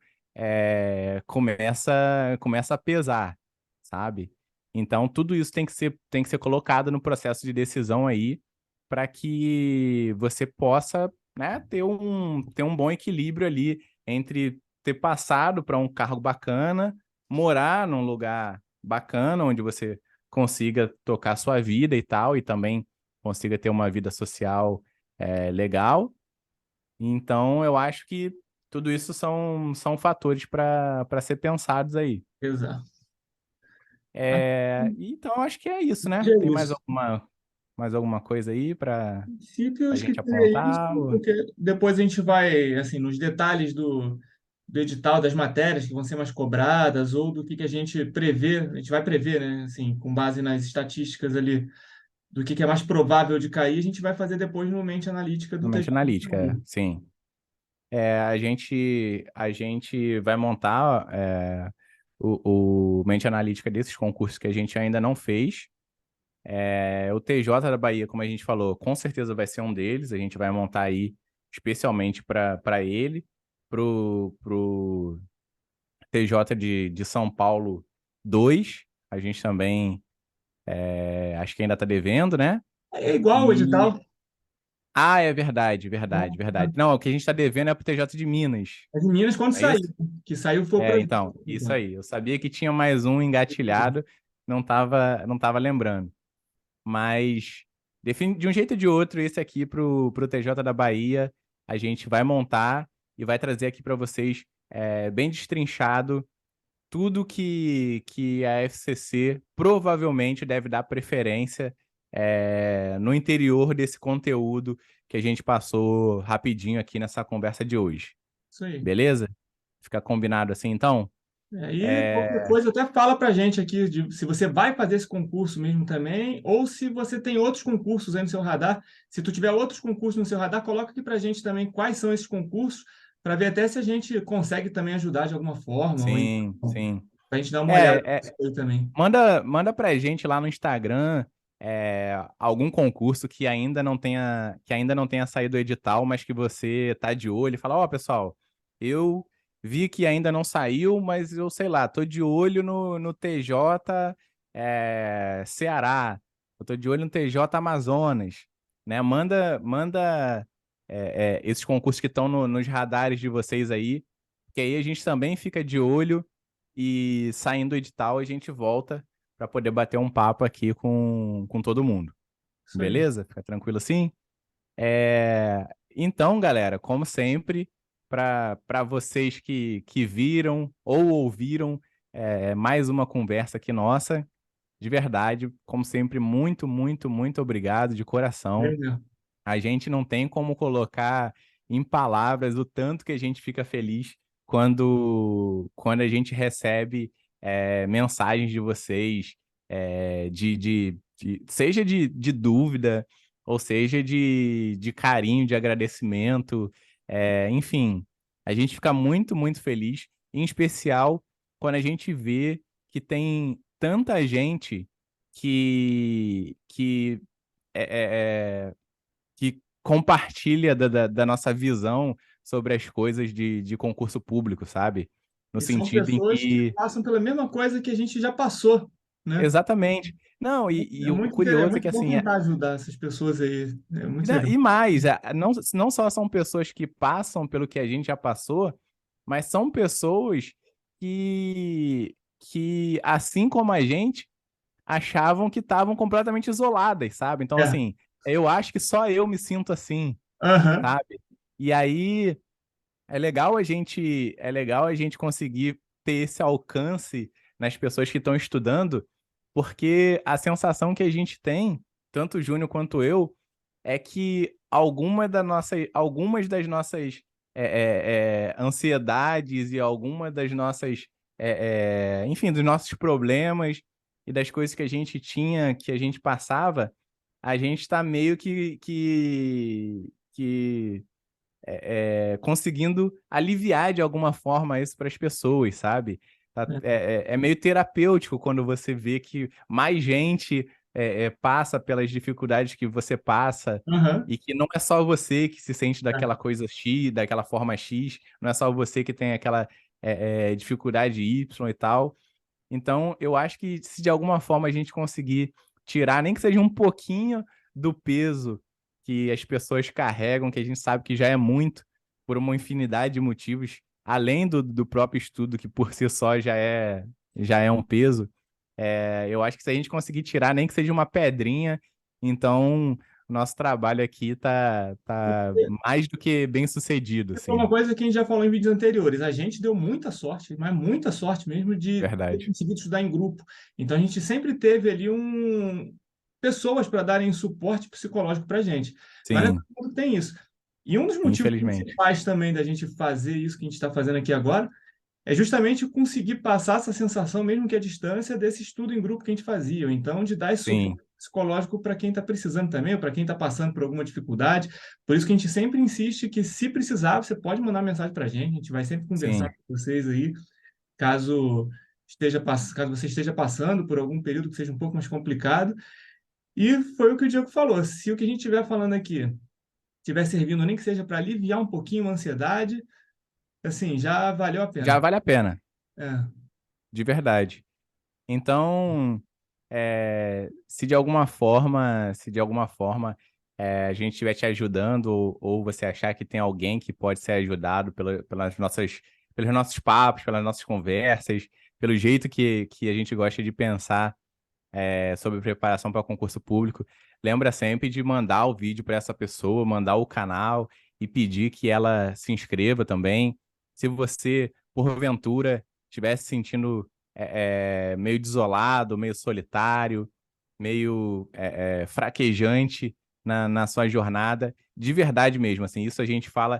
começa a pesar, sabe? Então tudo isso tem que ser colocado no processo de decisão aí para que você possa, né, ter um bom equilíbrio ali entre ter passado para um cargo bacana, morar num lugar bacana onde você consiga tocar sua vida e tal, e também consiga ter uma vida social legal. Então, eu acho que tudo isso são fatores para ser pensados aí. exato. A Então, acho que é isso, né? princípio Tem é mais isso. alguma coisa aí para A princípio, eu a acho que gente seria isso, apontar? porque depois a gente vai, assim, nos detalhes do edital, das matérias que vão ser mais cobradas, ou do que a gente prevê, a gente vai prever, né, assim, com base nas estatísticas ali, do que é mais provável de cair, a gente vai fazer depois no mente analítica do No Mente TJ. Analítica, sim. a gente vai montar o Mente Analítica desses concursos que a gente ainda não fez. O TJ da Bahia, como a gente falou, com certeza vai ser um deles. A gente vai montar aí especialmente para ele, pro TJ de São Paulo 2. A gente também acho que ainda está devendo, né? É igual o E. edital. Ah, é verdade, verdade, verdade. Não, o que a gente está devendo é pro TJ de Minas. As meninas, quando Não é isso? saiu, que saiu foi o projeto. Então, isso aí. Eu sabia que tinha mais um engatilhado, não tava lembrando. Mas, de um jeito ou de outro, esse aqui pro TJ da Bahia, a gente vai montar e vai trazer aqui para vocês, bem destrinchado, tudo que a FCC provavelmente deve dar preferência, no interior desse conteúdo que a gente passou rapidinho aqui nessa conversa de hoje. Isso aí. Beleza? Fica combinado assim, então? Aí, qualquer coisa, até fala para a gente aqui se você vai fazer esse concurso mesmo também, ou se você tem outros concursos aí no seu radar. Se tu tiver outros concursos no seu radar, coloca aqui para a gente também quais são esses concursos, para ver até se a gente consegue também ajudar de alguma forma, ou Sim, sim. para a gente dar uma olhada É, nisso aí também. manda pra gente lá no Instagram, algum concurso que ainda não tenha saído o edital, mas que você tá de olho e fala, ó, pessoal, eu vi que ainda não saiu, mas eu sei lá, tô de olho no TJ Ceará, eu tô de olho no TJ Amazonas, né? Manda esses concursos que estão nos radares de vocês aí, que aí a gente também fica de olho e saindo do edital a gente volta para poder bater um papo aqui com todo mundo. Isso aí. Beleza? Fica tranquilo assim? Então, galera, como sempre, para vocês que viram ou ouviram mais uma conversa aqui nossa, de verdade, como sempre, muito, muito, muito obrigado de coração. Beleza. A gente não tem como colocar em palavras o tanto que a gente fica feliz quando a gente recebe mensagens de vocês, seja de dúvida, ou seja de carinho, de agradecimento. Enfim, a gente fica muito, muito feliz, em especial quando a gente vê que tem tanta gente que é, é, é, que compartilha da nossa visão sobre as coisas de concurso público, sabe? No E são sentido em pessoas que que. passam pela mesma coisa que a gente já passou, né? Exatamente. Não, e o É curioso é que, muito bom assim, tentar ajudar essas pessoas aí. É muito legal. e mais, não só são pessoas que passam pelo que a gente já passou, mas são pessoas que assim como a gente, achavam que estavam completamente isoladas, sabe? Então, É. assim, eu acho que só eu me sinto assim, Aham. sabe? E aí é legal a gente conseguir ter esse alcance nas pessoas que estão estudando, porque a sensação que a gente tem, tanto o Júnior quanto eu, é que algumas das nossas ansiedades e algumas das nossas, enfim, dos nossos problemas e das coisas que a gente tinha, que a gente passava, a gente está meio que conseguindo aliviar de alguma forma isso para as pessoas, sabe? É meio terapêutico quando você vê que mais gente passa pelas dificuldades que você passa Aham. e que não é só você que se sente É. daquela coisa X, daquela forma X, não é só você que tem aquela dificuldade Y e tal. Então, eu acho que se de alguma forma a gente conseguir tirar, nem que seja um pouquinho do peso que as pessoas carregam, que a gente sabe que já é muito, por uma infinidade de motivos, além do próprio estudo, que por si só já é um peso, eu acho que se a gente conseguir tirar, nem que seja uma pedrinha, então o nosso trabalho aqui tá mais do que bem sucedido, Foi uma assim, coisa que a gente já falou em vídeos anteriores. A gente deu muita sorte, mas muita sorte mesmo de ter verdade. conseguido estudar em grupo. Então a gente sempre teve ali pessoas para darem suporte psicológico para a gente. Mas não é Sim, todo mundo tem isso. E um dos motivos infelizmente. principais também da gente fazer isso que a gente está fazendo aqui agora é justamente conseguir passar essa sensação, mesmo que à distância, desse estudo em grupo que a gente fazia. Ou então, de dar esse suporte Sim, psicológico para quem está precisando também, ou para quem está passando por alguma dificuldade. Por isso que a gente sempre insiste que, se precisar, você pode mandar mensagem para a gente vai sempre conversar Sim. com vocês aí, caso caso você esteja passando por algum período que seja um pouco mais complicado. E foi o que o Diego falou, se o que a gente estiver falando aqui estiver servindo, nem que seja para aliviar um pouquinho a ansiedade, assim, já valeu a Já pena. vale a pena, É, de verdade. Então, se de alguma forma a gente estiver te ajudando ou você achar que tem alguém que pode ser ajudado pelos nossos papos, pelas nossas conversas, pelo jeito que a gente gosta de pensar sobre preparação para concurso público, lembra sempre de mandar o vídeo para essa pessoa, mandar o canal e pedir que ela se inscreva também. Se você, porventura, estiver se sentindo meio desolado, meio solitário, meio fraquejante na sua jornada, de verdade mesmo, assim, isso a gente fala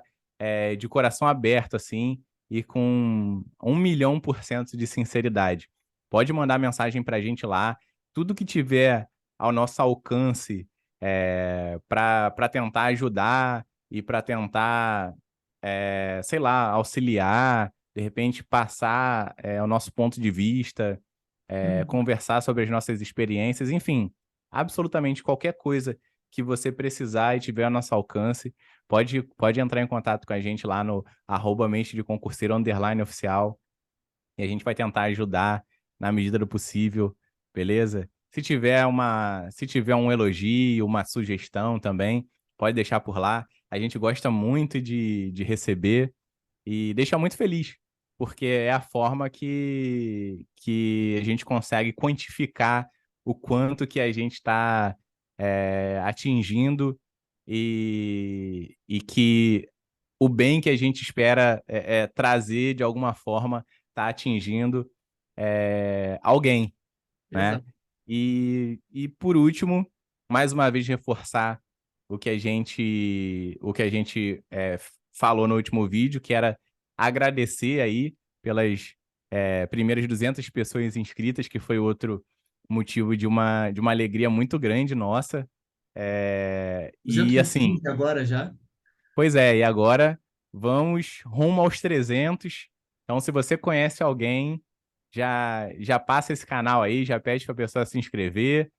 de coração aberto, assim, e com 1.000.000% de sinceridade. Pode mandar mensagem para a gente lá, tudo que tiver ao nosso alcance para tentar ajudar e para tentar, sei lá, auxiliar, de repente passar o nosso ponto de vista, conversar sobre as nossas experiências, enfim, absolutamente qualquer coisa que você precisar e tiver ao nosso alcance, pode entrar em contato com a gente lá no @mente de concurseiro _oficial e a gente vai tentar ajudar na medida do possível, beleza? Se tiver um elogio, uma sugestão também, pode deixar por lá. A gente gosta muito de receber e deixa muito feliz, porque é a forma que a gente consegue quantificar o quanto que a gente está atingindo e que o bem que a gente espera trazer de alguma forma está atingindo alguém, né? exato. E por último, mais uma vez reforçar o que a gente falou no último vídeo, que era agradecer aí pelas primeiras 200 pessoas inscritas, que foi outro motivo de uma alegria muito grande nossa. E assim, 220 agora já. pois é, e agora vamos rumo aos 300. Então, se você conhece alguém, já passa esse canal aí, já pede para a pessoa se inscrever.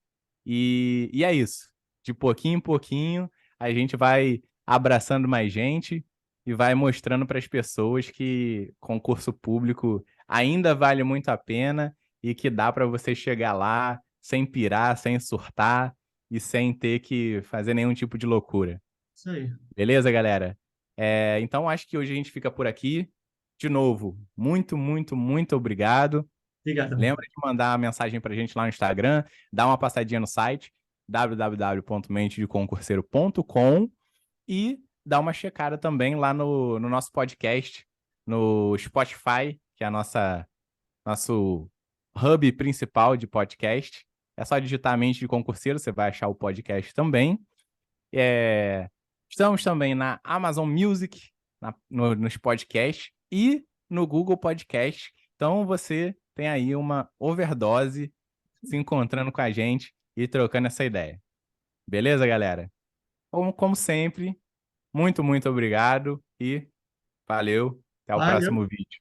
E é isso. De pouquinho em pouquinho, a gente vai abraçando mais gente e vai mostrando para as pessoas que concurso público ainda vale muito a pena e que dá para você chegar lá sem pirar, sem surtar e sem ter que fazer nenhum tipo de loucura. Isso aí. Beleza, galera? Então, acho que hoje a gente fica por aqui. De novo, muito, muito, muito obrigado. Obrigadão. Lembra de mandar uma mensagem pra gente lá no Instagram, dá uma passadinha no site www.mentedeconcurseiro.com e dá uma checada também lá no nosso podcast, no Spotify, que é nosso hub principal de podcast. É só digitar Mente de Concurseiro, você vai achar o podcast também. É, Estamos também na Amazon Music, nos podcasts e no Google Podcast. Então você tem aí uma overdose se encontrando com a gente e trocando essa ideia. Beleza, galera? Como sempre, muito, muito obrigado e valeu. Até o Valeu. próximo vídeo.